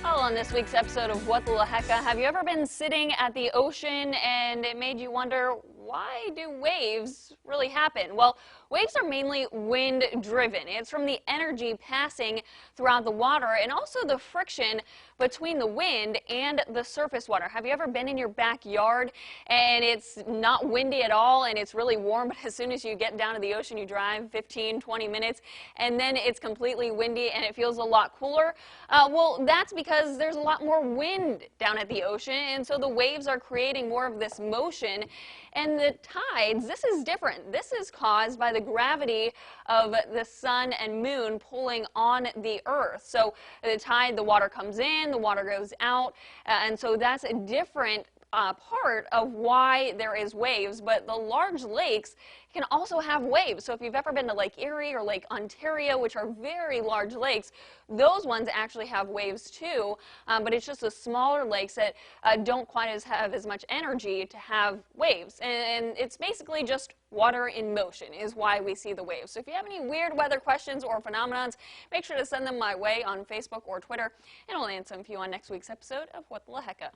Well, on this week's episode of What the Lehecka, have you ever been sitting at the ocean and it made you wonder, why do waves really happen? Well, waves are mainly wind-driven. It's from the energy passing throughout the water and also the friction between the wind and the surface water. Have you ever been in your backyard and it's not windy at all and it's really warm, but as soon as you get down to the ocean, you drive 15, 20 minutes, and then it's completely windy and it feels a lot cooler? Well, that's because there's a lot more wind down at the ocean, and so the waves are creating more of this motion. And the tides, this is different. This is caused by the gravity of the sun and moon pulling on the earth. So the tide, the water comes in, the water goes out, and so that's a different part of why there is waves. But the large lakes can also have waves. So if you've ever been to Lake Erie or Lake Ontario, which are very large lakes, those ones actually have waves too, but it's just the smaller lakes that don't quite have as much energy to have waves. And it's basically just water in motion is why we see the waves. So if you have any weird weather questions or phenomenons, make sure to send them my way on Facebook or Twitter, and I'll answer them for you on next week's episode of What the Lehecka.